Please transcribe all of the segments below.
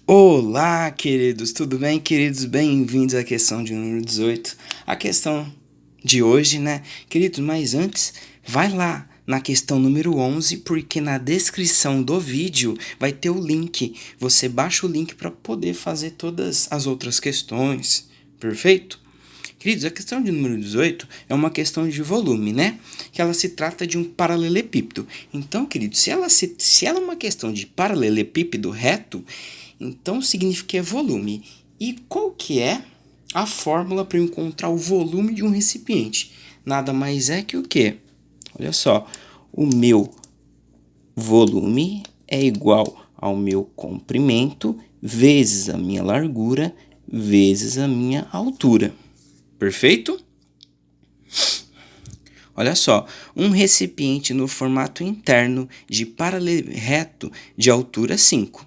Olá, queridos, tudo bem, queridos? Bem-vindos à questão de número 18. A questão de hoje, né? Queridos, mas antes, vai lá na questão número 11, porque na descrição do vídeo vai ter o link. Você baixa o link para poder fazer todas as outras questões, perfeito? Queridos, a questão de número 18 é uma questão de volume, né? Que ela se trata de um paralelepípedo. Então, queridos, se ela é uma questão de paralelepípedo reto, então significa que é volume. E qual que é a fórmula para eu encontrar o volume de um recipiente? Nada mais é que o quê? Olha só, o meu volume é igual ao meu comprimento vezes a minha largura vezes a minha altura. Perfeito? Olha só, um recipiente no formato interno de paralelo reto de altura 5.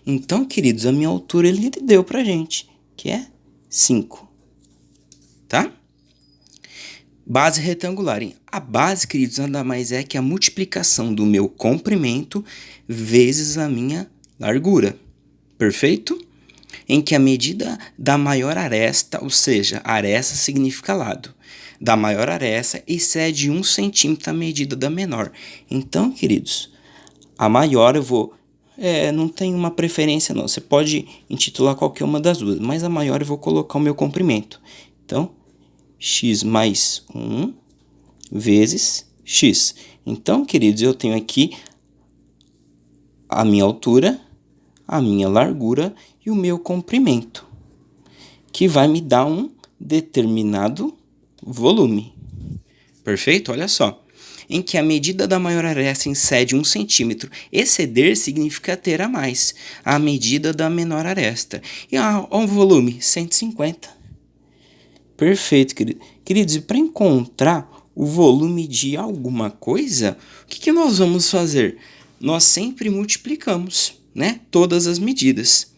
Então, queridos, a minha altura ele deu pra gente, que é 5. Tá? Base retangular. A base, queridos, nada mais é que a multiplicação do meu comprimento vezes a minha largura. Perfeito? Em que a medida da maior aresta, ou seja, aresta significa lado, da maior aresta excede 1 centímetro a medida da menor. Então, queridos, a maior eu vou... não tem uma preferência não, você pode intitular qualquer uma das duas, mas a maior eu vou colocar o meu comprimento. Então, x mais 1 vezes x. Então, queridos, eu tenho aqui a minha altura, a minha largura e o meu comprimento, que vai me dar um determinado volume. Perfeito? Olha só. Em que a medida da maior aresta excede 1 centímetro. Exceder significa ter a mais. A medida da menor aresta. E o volume? 150. Perfeito, querido. Queridos, e para encontrar o volume de alguma coisa, o que nós vamos fazer? Nós sempre multiplicamos, né? Todas as medidas.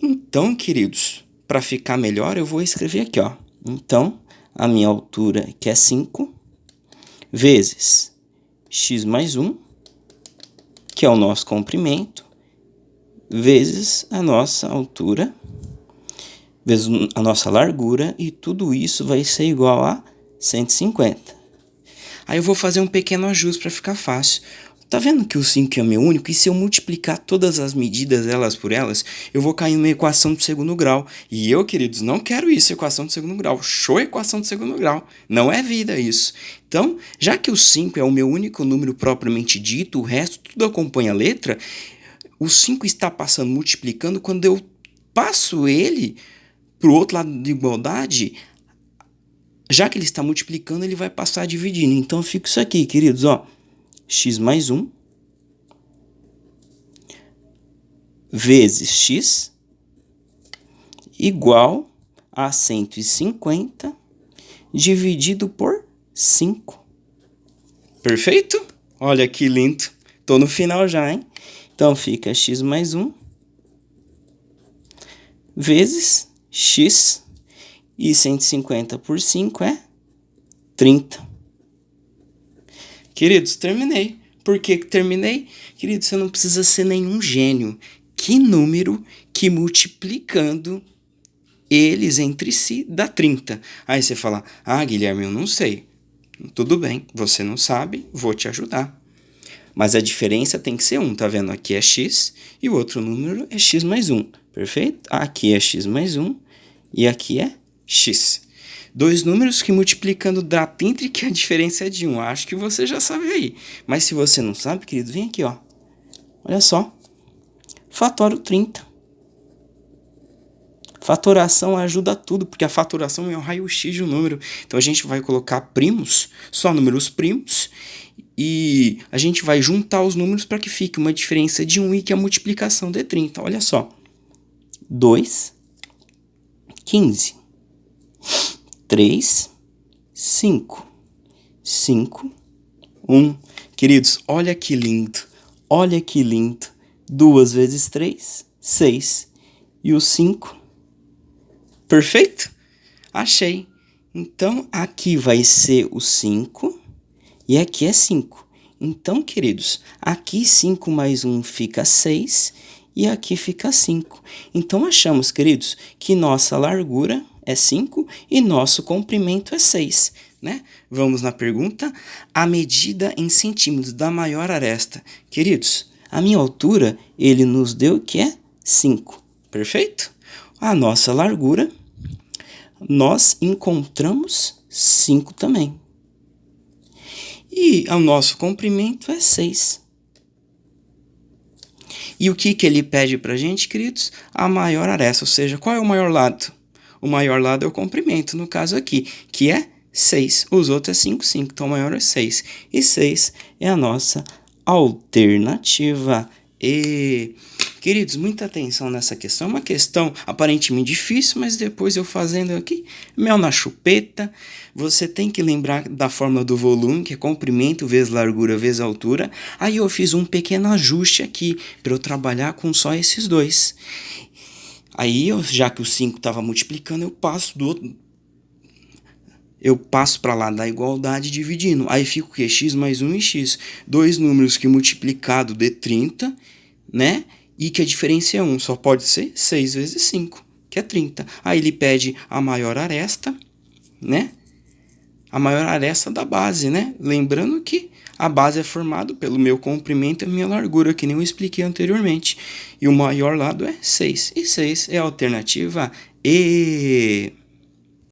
Então, queridos, para ficar melhor, eu vou escrever aqui, ó. Então, a minha altura, que é 5, vezes x mais 1, que é o nosso comprimento, vezes a nossa altura, vezes a nossa largura, e tudo isso vai ser igual a 150. Aí eu vou fazer um pequeno ajuste para ficar fácil. Tá vendo que o 5 é meu único? E se eu multiplicar todas as medidas elas por elas, eu vou cair numa equação de segundo grau. E eu, queridos, não quero isso, equação de segundo grau. Show equação de segundo grau. Não é vida isso. Então, já que o 5 é o meu único número propriamente dito, o resto tudo acompanha a letra, o 5 está passando multiplicando, quando eu passo ele para o outro lado da igualdade, já que ele está multiplicando, ele vai passar dividindo. Então, fica isso aqui, queridos, ó. X mais 1 vezes x igual a 150 dividido por 5. Perfeito? Olha que lindo. Tô no final já, hein? Então, fica x mais 1 vezes x, e 150 por 5 é 30. Queridos, terminei. Por que terminei? Queridos, você não precisa ser nenhum gênio. Que número que multiplicando eles entre si dá 30? Aí você fala, Guilherme, eu não sei. Tudo bem, você não sabe, vou te ajudar. Mas a diferença tem que ser 1, tá vendo? Aqui é x e o outro número é x mais 1, perfeito? Aqui é x mais 1 e aqui é x. Dois números que multiplicando dá 30, que a diferença é de 1. Acho que você já sabe aí. Mas se você não sabe, querido, vem aqui, ó. Olha só. Fatório 30. Fatoração ajuda tudo, porque a fatoração é o raio-x de um número. Então a gente vai colocar primos, só números primos, e a gente vai juntar os números para que fique uma diferença de 1 e que a multiplicação dê 30. Olha só. 2, 15. 3, 5, 5, 1. Queridos, olha que lindo. Olha que lindo. 2 vezes 3, 6. E o 5. Perfeito? Achei. Então, aqui vai ser o 5 e aqui é 5. Então, queridos, aqui 5 mais 1 fica 6 e aqui fica 5. Então, achamos, queridos, que nossa largura é 5 e nosso comprimento é 6, né? Vamos na pergunta. A medida em centímetros da maior aresta. Queridos, a minha altura, ele nos deu que é 5, perfeito? A nossa largura, nós encontramos 5 também. E o nosso comprimento é 6. E o que ele pede para a gente, queridos? A maior aresta, ou seja, qual é o maior lado? O maior lado é o comprimento, no caso aqui, que é 6. Os outros é 5, 5, então o maior é 6. E 6 é a nossa alternativa. Queridos, muita atenção nessa questão. É uma questão aparentemente difícil, mas depois eu fazendo aqui, mel na chupeta. Você tem que lembrar da fórmula do volume, que é comprimento vezes largura vezes altura. Aí eu fiz um pequeno ajuste aqui, para eu trabalhar com só esses dois. Aí, já que o 5 estava multiplicando, eu passo para lá da igualdade dividindo. Aí fica o quê? X mais 1 e x. Dois números que multiplicado dê 30, né? E que a diferença é 1. Só pode ser 6 vezes 5, que é 30. Aí ele pede a maior aresta, né? A maior aresta da base, né? Lembrando que a base é formada pelo meu comprimento e a minha largura, que nem eu expliquei anteriormente. E o maior lado é 6. E 6 é a alternativa E.